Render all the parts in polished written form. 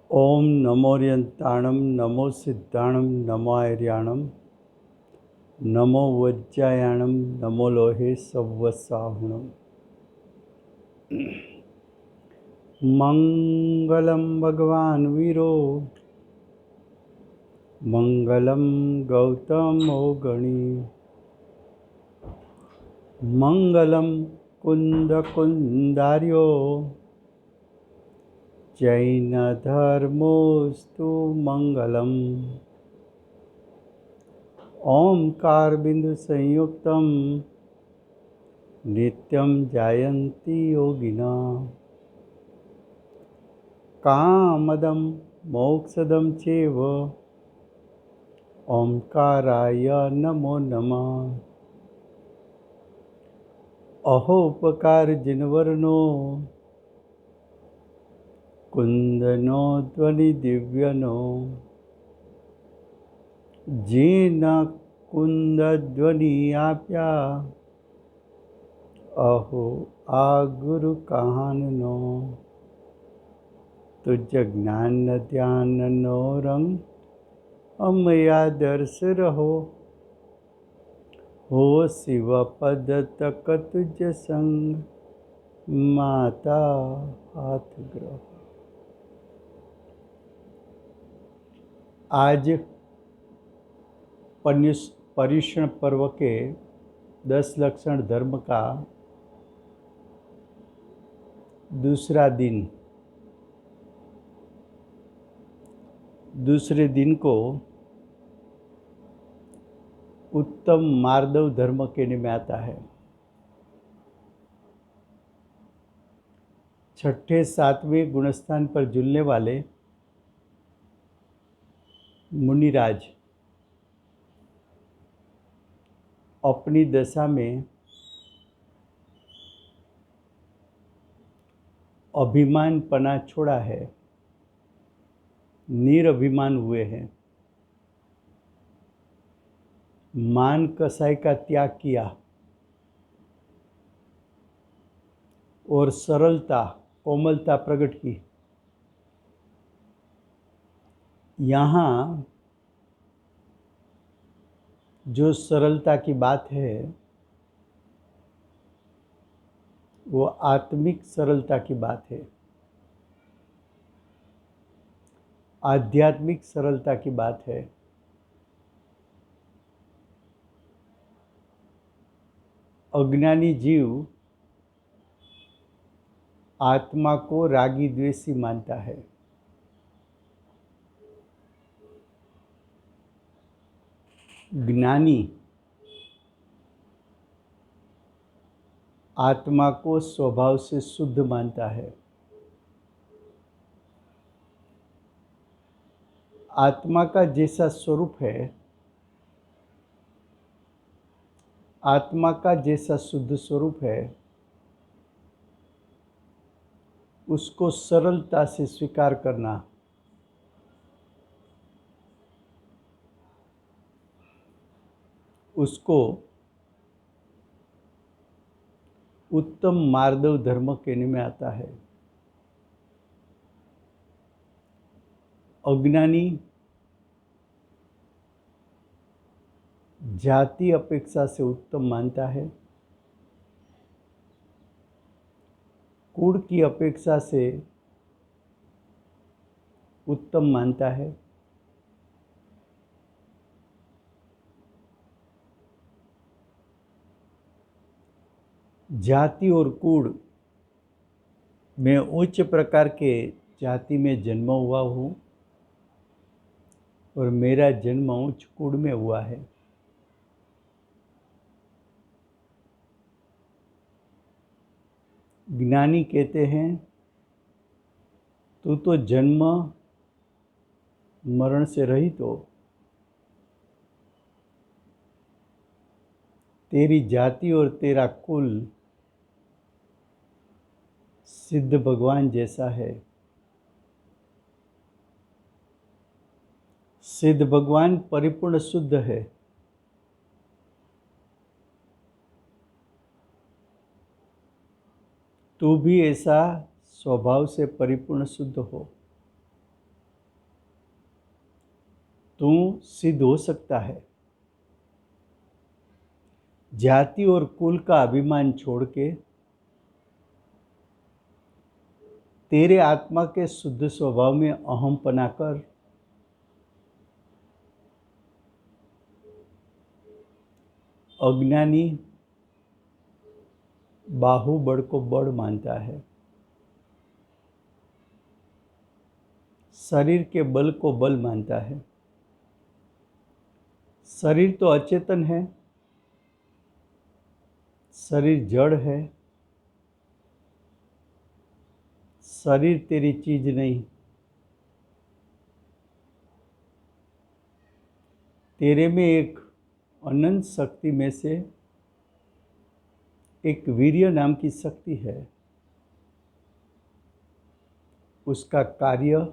ओम नमोर्यंताणं नमो सिद्धाणं नमो आर्याणं नमो वज्रायाणं नमो लोहे सव्वसाहुणं। मंगलम भगवान वीरो मंगलम गौतमो गणी मंगलम कुंद कुंदार्यो जैन धर्मोस्तु मंगलम। ओंकार बिंदु संयुक्तम नित्यं जायन्ति योगिना कामदं मोक्षदं चैव ओंकाराय नमो नमः। अहोपकार जिनवर्णो कुंदनो ध्वनि दिव्यनो जीन कुंद ध्वनि आप्या अहो आ गुरु कहाननो। तुझ ज्ञान ध्यान नो रंग अमया दर्श रहो हो शिव पद तक तुझ संग माता हाथ ग्रह। आज पर्युषण पर्व के 10 लक्षण धर्म का दूसरा दिन, दूसरे दिन को उत्तम मार्दव धर्म कहने में आता है। छठे सातवें गुणस्थान पर झूलने वाले मुनिराज अपनी दशा में अभिमान पना छोड़ा है, निरभिमान हुए हैं, मान कसाई का त्याग किया और सरलता कोमलता प्रकट की। यहाँ जो सरलता की बात है वो आत्मिक सरलता की बात है, आध्यात्मिक सरलता की बात है। अज्ञानी जीव आत्मा को रागी द्वेषी मानता है। ज्ञानी आत्मा को स्वभाव से शुद्ध मानता है। आत्मा का जैसा स्वरूप है, आत्मा का जैसा शुद्ध स्वरूप है, उसको सरलता से स्वीकार करना उसको उत्तम मार्दव धर्म कहने में आता है। अज्ञानी जाति अपेक्षा से उत्तम मानता है, कुल की अपेक्षा से उत्तम मानता है, जाति और कुल में उच्च प्रकार के जाति में जन्म हुआ हूँ और मेरा जन्म उच्च कुल में हुआ है। ज्ञानी कहते हैं तू तो जन्म मरण से रहित हो, तेरी जाति और तेरा कुल सिद्ध भगवान जैसा है। सिद्ध भगवान परिपूर्ण शुद्ध है। तू भी ऐसा स्वभाव से परिपूर्ण शुद्ध हो। तू सिद्ध हो सकता है। जाति और कुल का अभिमान छोड़ के तेरे आत्मा के शुद्ध स्वभाव में अहम पना कर अज्ञानी बाहुबल को बड़ मानता है, शरीर के बल को बल मानता है। शरीर तो अचेतन है, शरीर जड़ है, शरीर तेरी चीज नहीं। तेरे में एक अनंत शक्ति में से एक वीर्य नाम की शक्ति है। उसका कार्य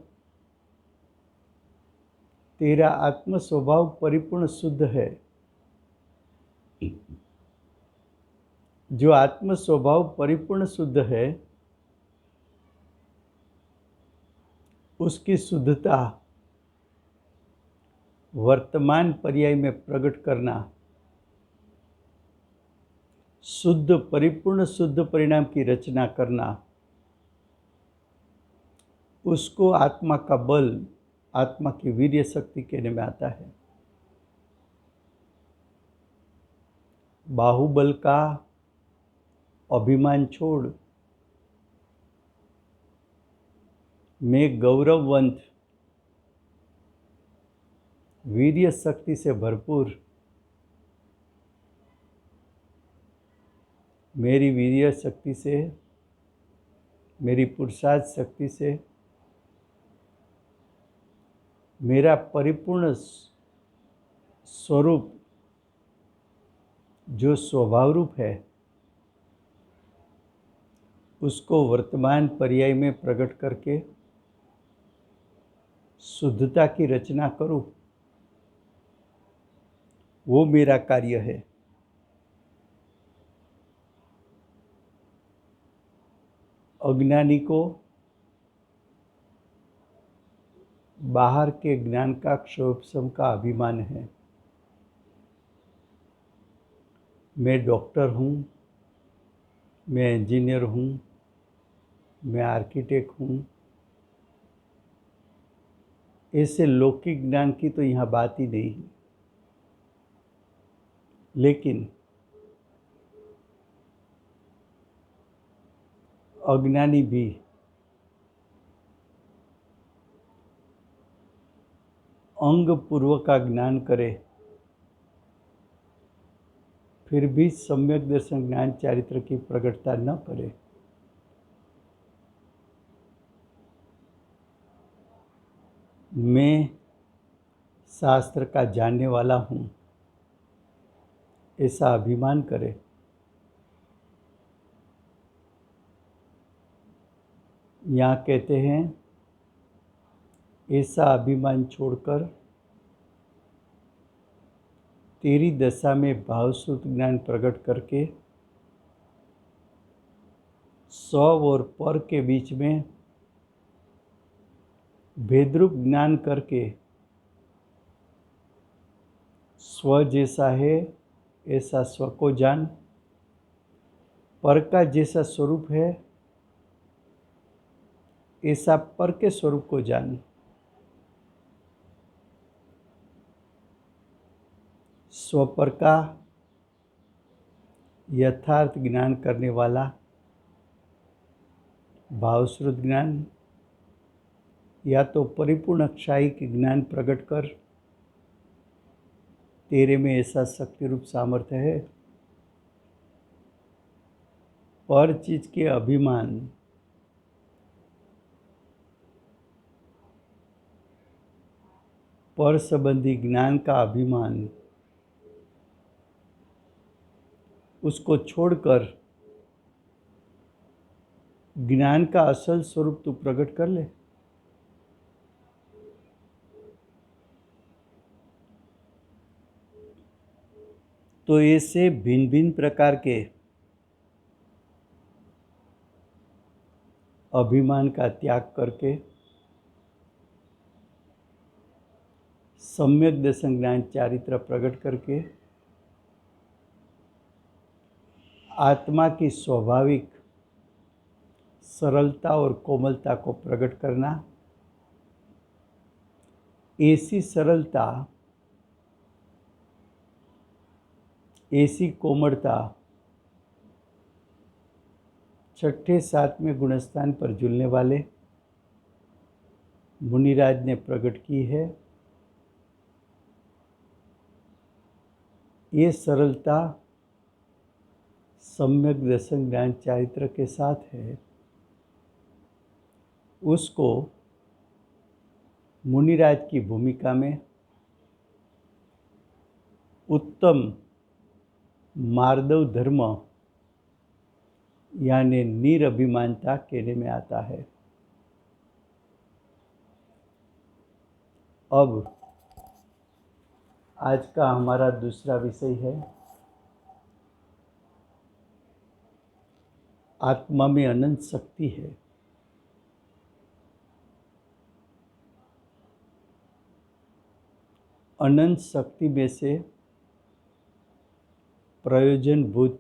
तेरा आत्म स्वभाव परिपूर्ण शुद्ध है। जो आत्म स्वभाव परिपूर्ण शुद्ध है, उसकी शुद्धता वर्तमान पर्याय में प्रकट करना, शुद्ध परिपूर्ण शुद्ध परिणाम की रचना करना, उसको आत्मा का बल, आत्मा की वीर्य शक्ति कहने में आता है। बाहुबल का अभिमान छोड़, मैं गौरववंत वीर्य शक्ति से भरपूर, मेरी वीर्य शक्ति से, मेरी पुरुषार्थ शक्ति से मेरा परिपूर्ण स्वरूप जो स्वभाव रूप है, उसको वर्तमान पर्याय में प्रकट करके शुद्धता की रचना करूं, वो मेरा कार्य है। अज्ञानी को बाहर के ज्ञान का क्षोभसम का अभिमान है। मैं डॉक्टर हूँ, मैं इंजीनियर हूँ, मैं आर्किटेक्ट हूँ। ऐसे लौकिक ज्ञान की तो यहाँ बात ही नहीं है। लेकिन अज्ञानी भी अंग पूर्वक का ज्ञान करे, फिर भी सम्यक दर्शन ज्ञान चारित्र की प्रकटता न करे। मैं शास्त्र का जानने वाला हूँ, ऐसा अभिमान करे। यहाँ कहते हैं ऐसा अभिमान छोड़कर तेरी दशा में भावशुद्ध ज्ञान प्रकट करके स्व और पर के बीच में भेदरूप ज्ञान करके स्व जैसा है ऐसा स्व को जान, पर का जैसा स्वरूप है ऐसा पर के स्वरूप को जान। स्वपर का यथार्थ ज्ञान करने वाला भावश्रुत ज्ञान या तो परिपूर्ण क्षाई के ज्ञान प्रकट कर, तेरे में ऐसा शक्ति रूप सामर्थ्य है। पर चीज के अभिमान, पर संबंधी ज्ञान का अभिमान, उसको छोड़कर ज्ञान का असल स्वरूप तू प्रकट कर ले। तो ऐसे भिन्न भिन्न प्रकार के अभिमान का त्याग करके सम्यक दर्शन ज्ञान चारित्र प्रकट करके आत्मा की स्वाभाविक सरलता और कोमलता को प्रकट करना। ऐसी सरलता, ऐसी कोमलता छठे सातवें गुणस्थान पर झूलने वाले मुनिराज ने प्रकट की है। ये सरलता सम्यक दर्शन ज्ञान चारित्र के साथ है। उसको मुनिराज की भूमिका में उत्तम मार्दव धर्म यानी निरभिमानता कहने में आता है। अब आज का हमारा दूसरा विषय है आत्मा में अनंत शक्ति है। अनंत शक्ति में से प्रयोजनभूत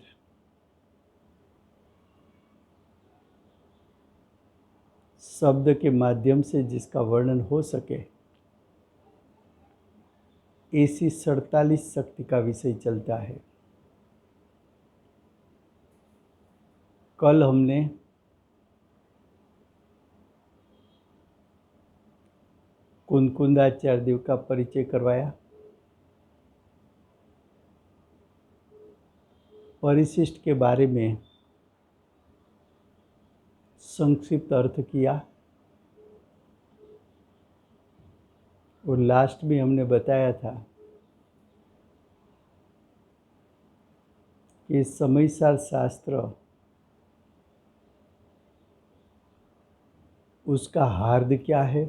शब्द के माध्यम से जिसका वर्णन हो सके, ऐसी 47 शक्ति का विषय चलता है। कल हमने कुंदकुंदाचार्य देव का परिचय करवाया। परिशिष्ट के बारे में संक्षिप्त अर्थ किया और लास्ट में हमने बताया था कि समयसार शास्त्र उसका हार्द क्या है,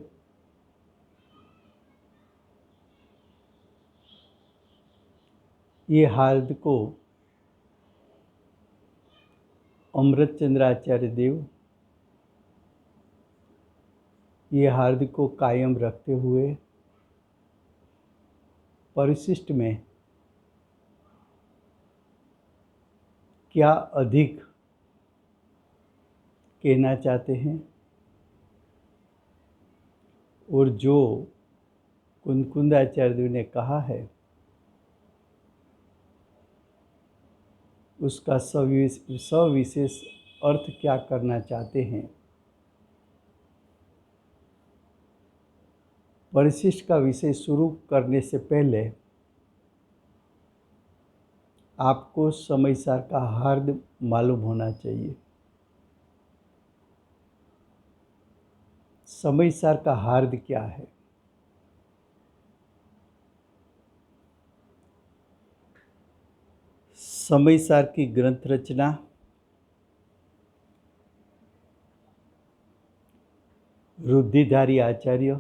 ये हार्द को अमृतचंद्राचार्य देव ये हार्द को कायम रखते हुए परिशिष्ट में क्या अधिक कहना चाहते हैं और जो कुंदकुंदाचार्य देव ने कहा है उसका सविशेष अर्थ क्या करना चाहते हैं। परिशिष्ट का विषय शुरू करने से पहले आपको समयसार का हार्द मालूम होना चाहिए। समयसार का हार्द क्या है? समयसार की ग्रंथ रचना रुद्धिधारी आचार्य,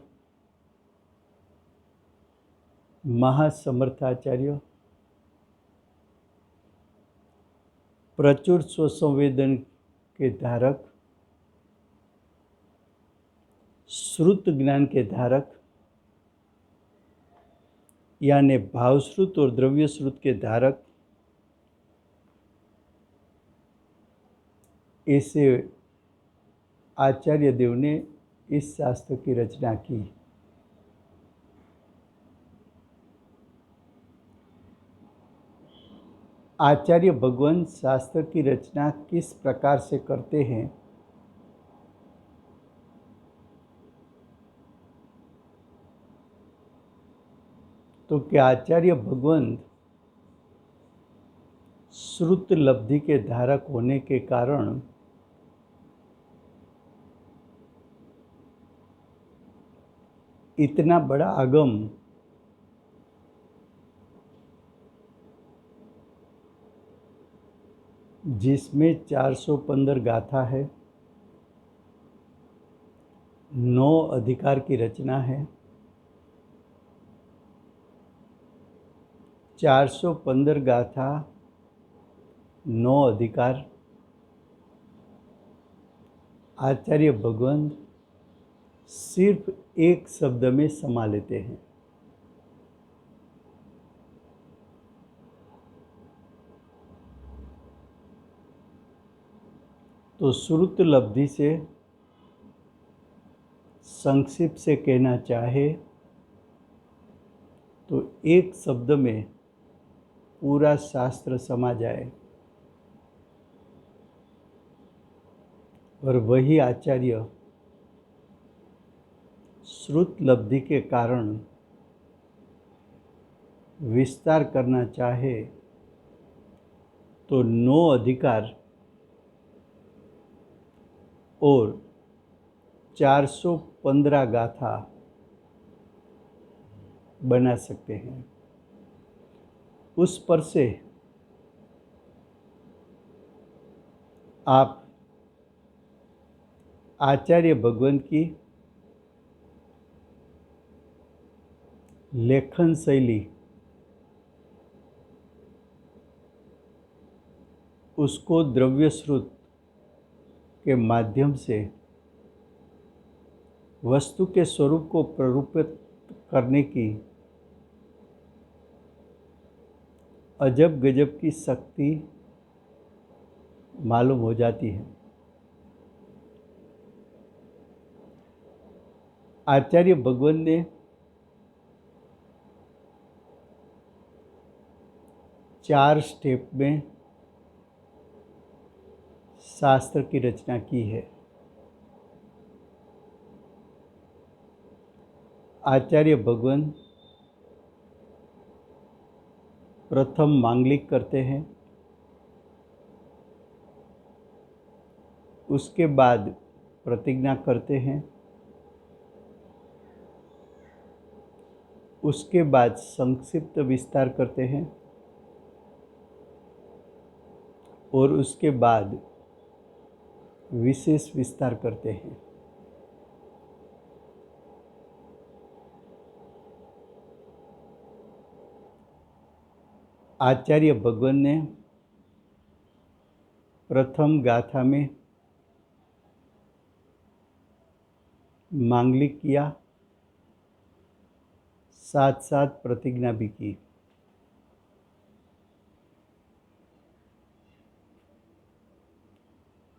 महासमर्थाचार्य, प्रचुर स्वसंवेदन के धारक, श्रुत ज्ञान के धारक यानी भावश्रुत और द्रव्य श्रुत के धारक, ऐसे आचार्य देव ने इस शास्त्र की रचना की। आचार्य भगवान शास्त्र की रचना किस प्रकार से करते हैं, तो क्या आचार्य भगवंत श्रुत लब्धि के धारक होने के कारण इतना बड़ा आगम जिसमें 415 गाथा है, 9 अधिकार की रचना है, 415 गाथा 9 अधिकार आचार्य भगवंत सिर्फ एक शब्द में समा लेते हैं। तो श्रुत लब्धि से संक्षिप्त से कहना चाहे तो एक शब्द में पूरा शास्त्र समा जाए, और वही आचार्य श्रुत लब्धि के कारण विस्तार करना चाहे तो 9 अधिकार और 415 गाथा बना सकते हैं। उस पर से आप आचार्य भगवंत की लेखन शैली, उसको द्रव्य श्रुत के माध्यम से वस्तु के स्वरूप को प्ररूपित करने की अजब गजब की शक्ति मालूम हो जाती है। आचार्य भगवंत ने 4 स्टेप में शास्त्र की रचना की है। आचार्य भगवंत प्रथम मांगलिक करते हैं, उसके बाद प्रतिज्ञा करते हैं, उसके बाद संक्षिप्त विस्तार करते हैं, और उसके बाद विशेष विस्तार करते हैं। आचार्य भगवंत ने प्रथम गाथा में मांगलिक किया, साथ साथ प्रतिज्ञा भी की।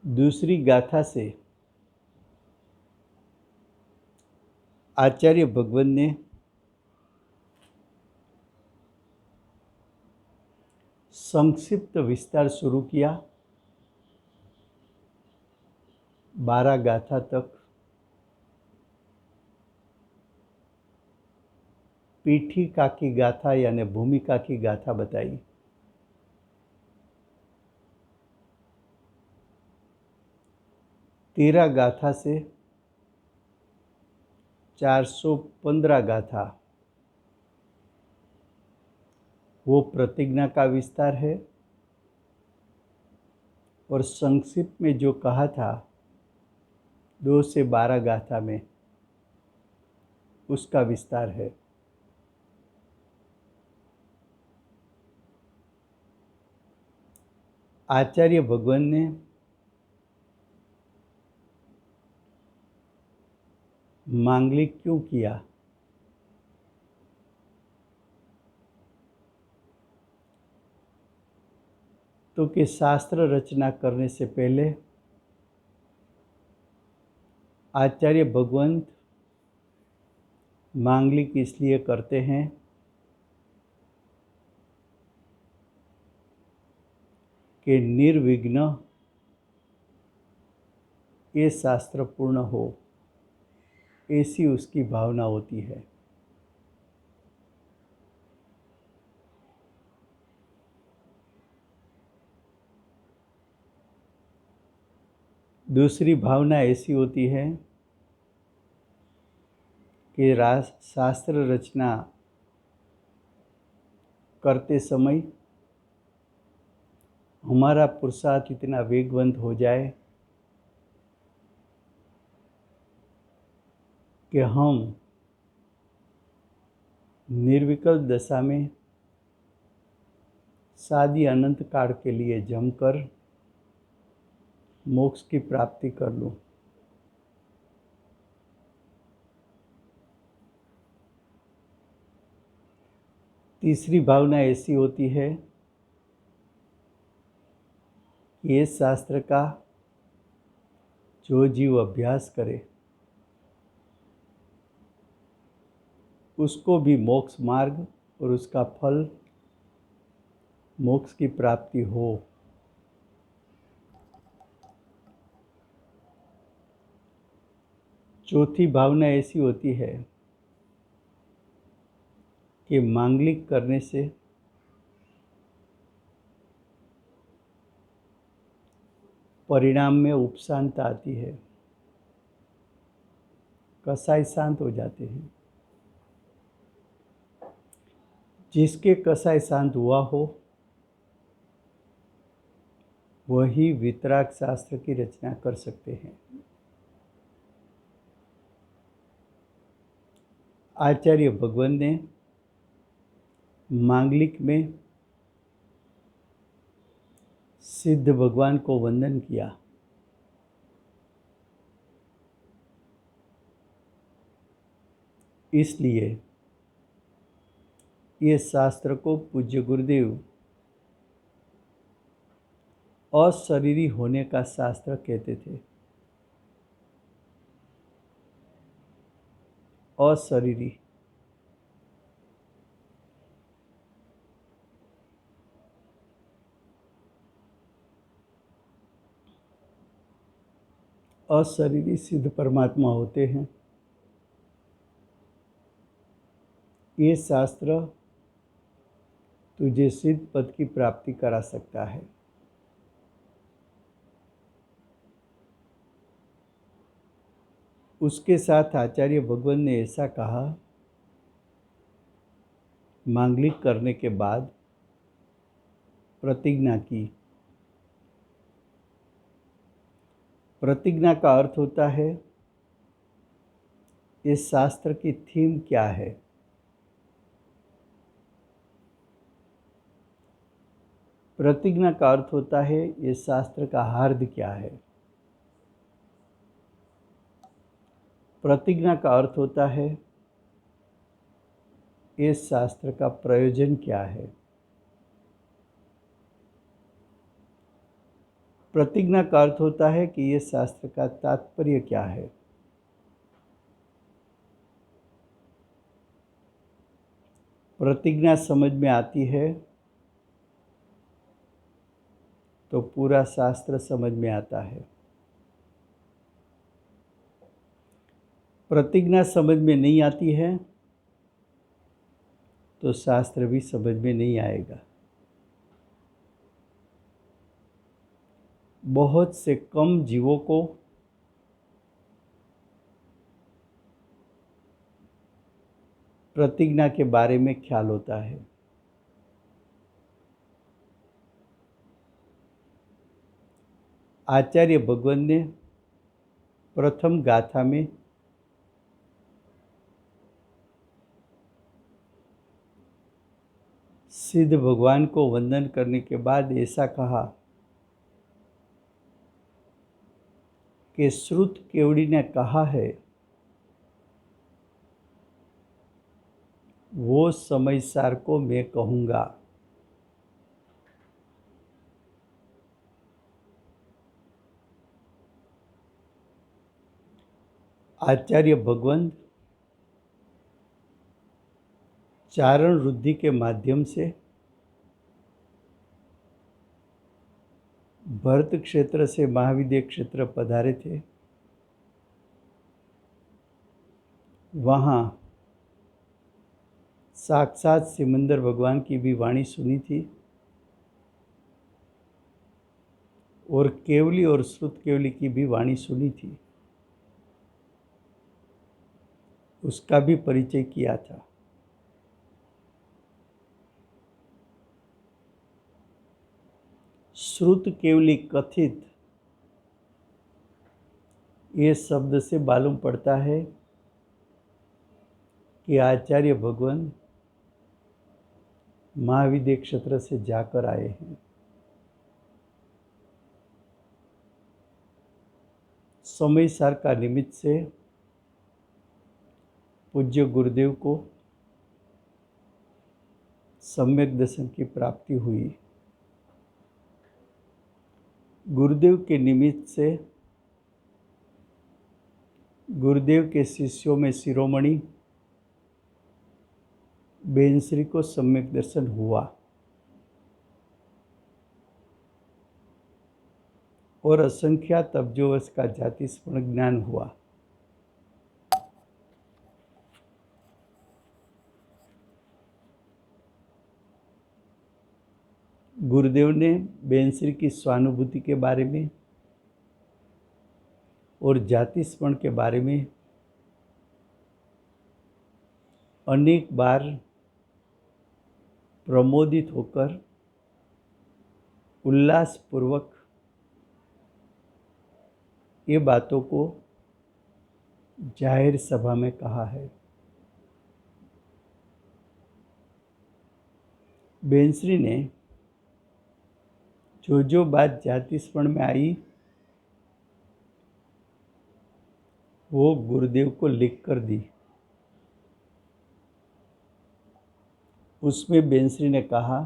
दूसरी गाथा से आचार्य भगवंत ने संक्षिप्त विस्तार शुरू किया। 12 गाथा तक पीठिका की गाथा यानी भूमिका की गाथा बताई। तेरह गाथा से 415 गाथा वो प्रतिज्ञा का विस्तार है, और संक्षिप्त में जो कहा था 2 से 12 गाथा में, उसका विस्तार है। आचार्य भगवंत ने मांगलिक क्यों किया? तो कि शास्त्र रचना करने से पहले आचार्य भगवंत मांगलिक इसलिए करते हैं कि निर्विघ्न ये शास्त्र पूर्ण हो, ऐसी उसकी भावना होती है। दूसरी भावना ऐसी होती है कि शास्त्र रचना करते समय हमारा पुरुषार्थ इतना वेगवंत हो जाए कि हम निर्विकल्प दशा में शादी अनंत काल के लिए जमकर मोक्ष की प्राप्ति कर लूं। तीसरी भावना ऐसी होती है कि ये शास्त्र का जो जीव अभ्यास करे उसको भी मोक्ष मार्ग और उसका फल मोक्ष की प्राप्ति हो। चौथी भावना ऐसी होती है कि मांगलिक करने से परिणाम में उपशांत आती है, कसाई शांत हो जाते हैं। जिसके कसाई शांत हुआ हो वही वितराग शास्त्र की रचना कर सकते हैं। आचार्य भगवान ने मांगलिक में सिद्ध भगवान को वंदन किया। इसलिए ये शास्त्र को पूज्य गुरुदेव अशरीरी होने का शास्त्र कहते थे। अशरीरी अशरीरी सिद्ध परमात्मा होते हैं। ये शास्त्र तुझे सिद्ध पद की प्राप्ति करा सकता है। उसके साथ आचार्य भगवान ने ऐसा कहा, मांगलिक करने के बाद प्रतिज्ञा की। प्रतिज्ञा का अर्थ होता है इस शास्त्र की थीम क्या है, प्रतिज्ञा का अर्थ होता है इस शास्त्र का हार्द क्या है, प्रतिज्ञा का अर्थ होता है इस शास्त्र का प्रयोजन क्या है। प्रतिज्ञा का अर्थ होता है कि ये शास्त्र का तात्पर्य क्या है। प्रतिज्ञा समझ में आती है तो पूरा शास्त्र समझ में आता है। प्रतिज्ञा समझ में नहीं आती है तो शास्त्र भी समझ में नहीं आएगा। बहुत से कम जीवों को प्रतिज्ञा के बारे में ख्याल होता है। आचार्य भगवान ने प्रथम गाथा में सिद्ध भगवान को वंदन करने के बाद ऐसा कहा कि श्रुत केवड़ी ने कहा है वो समय सार को मैं कहूँगा। आचार्य भगवान चारण रुद्धि के माध्यम से भरत क्षेत्र से महाविद्य क्षेत्र पधारे थे। वहाँ साक्षात सिमंदर भगवान की भी वाणी सुनी थी और केवली और श्रुत केवली की भी वाणी सुनी थी, उसका भी परिचय किया था। श्रुत केवली कथित ये शब्द से मालूम पड़ता है कि आचार्य भगवान महाविद्य क्षेत्र से जाकर आए हैं। समय सार का निमित्त से पूज्य गुरुदेव को सम्यक दर्शन की प्राप्ति हुई। गुरुदेव के निमित्त से गुरुदेव के शिष्यों में शिरोमणि बेनश्री को सम्यक दर्शन हुआ और असंख्यात अब्जों वर्ष का जाति स्मरण ज्ञान हुआ। गुरुदेव ने बेनश्री की स्वानुभूति के बारे में और जाति स्मरण के बारे में अनेक बार प्रमोदित होकर उल्लासपूर्वक ये बातों को जाहिर सभा में कहा है। बेनश्री ने जो बात जाति स्मरण में आई वो गुरुदेव को लिख कर दी। उसमें बेनश्री ने कहा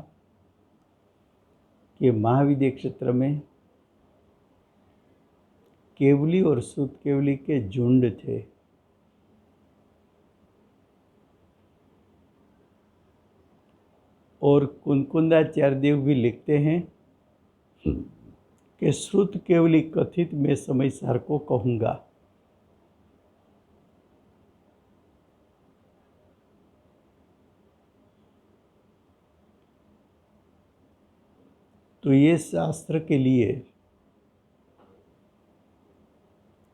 कि महाविद्य क्षेत्र में केवली और शुद्ध केवली के झुंड थे। और कुनकुंदाचार्य देव भी लिखते हैं कि श्रुत केवली कथित मैं समयसार को कहूँगा। तो ये शास्त्र के लिए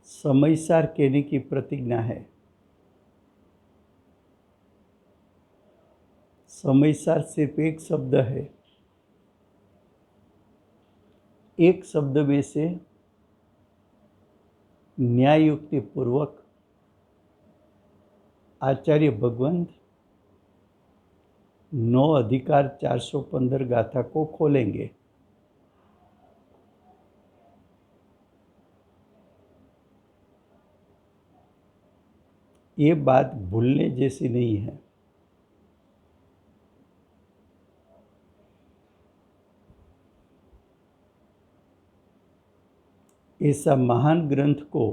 समयसार कहने की प्रतिज्ञा है। समयसार सिर्फ एक शब्द है। एक शब्द में से न्याय युक्ति पूर्वक आचार्य भगवंत 9 अधिकार 415 गाथा को खोलेंगे। ये बात भूलने जैसी नहीं है। ऐसा महान ग्रंथ को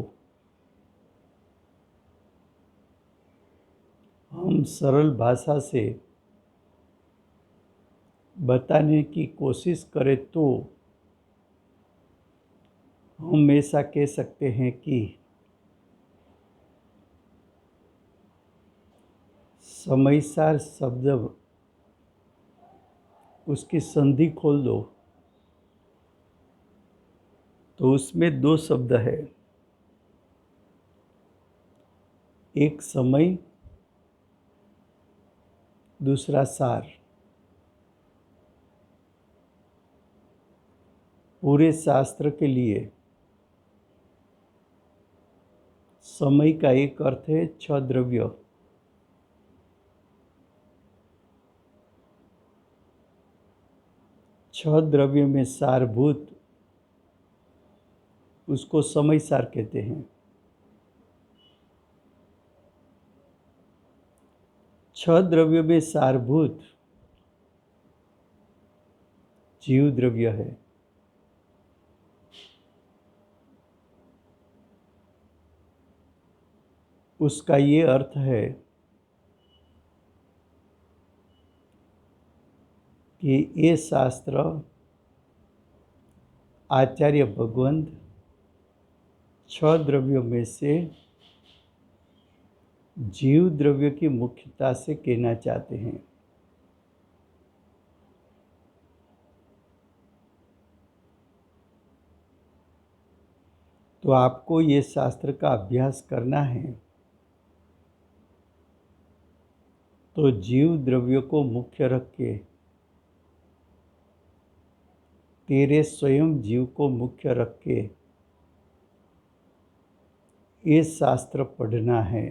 हम सरल भाषा से बताने की कोशिश करें तो हम ऐसा कह सकते हैं कि समयसार शब्द उसकी संधि खोल दो तो उसमें 2 शब्द है। एक समय, दूसरा सार। पूरे शास्त्र के लिए समय का एक अर्थ है 6 द्रव्य। छह द्रव्य में सारभूत उसको समयसार कहते हैं। 6 द्रव्य में सारभूत जीव द्रव्य है। उसका ये अर्थ है कि ये शास्त्र आचार्य भगवंत 6 द्रव्यों में से जीव द्रव्य की मुख्यता से कहना चाहते हैं। तो आपको ये शास्त्र का अभ्यास करना है तो जीव द्रव्य को मुख्य रख के तेरे स्वयं जीव को मुख्य रख के ये शास्त्र पढ़ना है।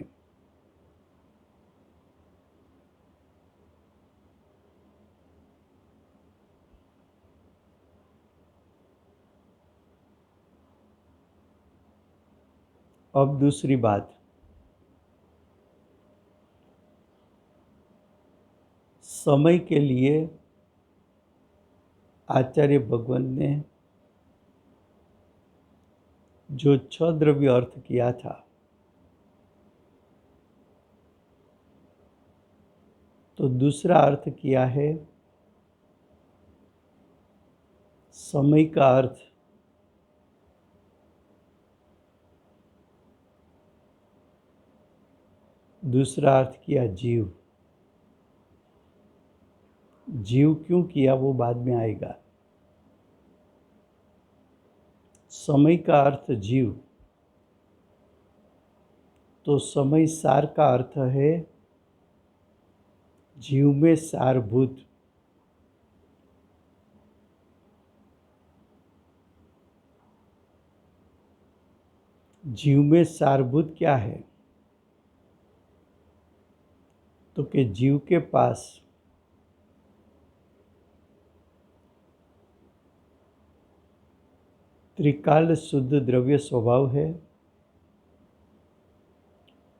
अब दूसरी बात, समय के लिए आचार्य भगवंत ने जो 6 द्रव्य अर्थ किया था तो दूसरा अर्थ किया है समय का अर्थ दूसरा अर्थ किया जीव। जीव क्यों किया वो बाद में आएगा। समय का अर्थ जीव, तो समय सार का अर्थ है जीव में सारभूत। जीव में सारभूत क्या है, तो कि जीव के पास त्रिकाल शुद्ध द्रव्य स्वभाव है,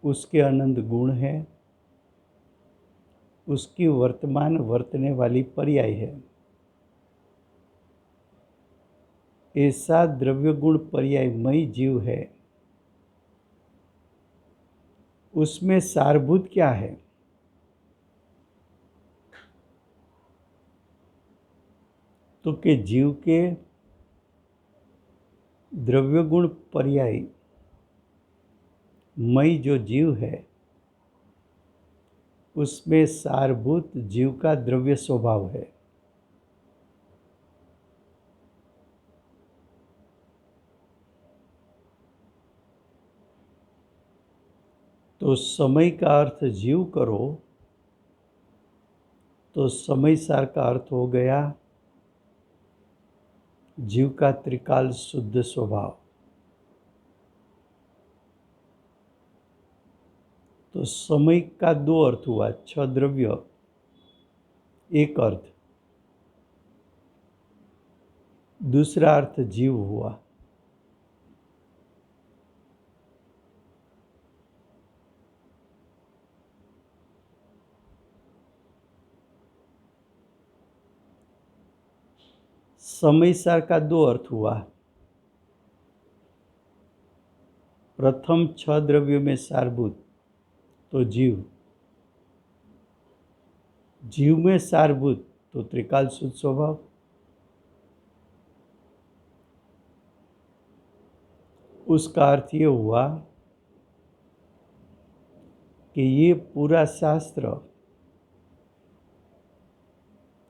उसके अनंत गुण है, उसकी वर्तमान वर्तने वाली पर्याय है। ऐसा द्रव्य गुण पर्यायमयी जीव है। उसमें सारभूत क्या है, तो कि जीव के द्रव्य गुण पर्याय मई जो जीव है उसमें सारभूत जीव का द्रव्य स्वभाव है। तो समय का अर्थ जीव करो तो समय सार का अर्थ हो गया जीव का त्रिकाल शुद्ध स्वभाव। तो समय का दो अर्थ हुआ, छह द्रव्य एक अर्थ, दूसरा अर्थ जीव हुआ। समय सार का दो अर्थ हुआ। प्रथम छह द्रव्यों में सारभूत तो जीव, जीव में सारभूत तो त्रिकाल शुद्ध स्वभाव। उसका अर्थ ये हुआ कि ये पूरा शास्त्र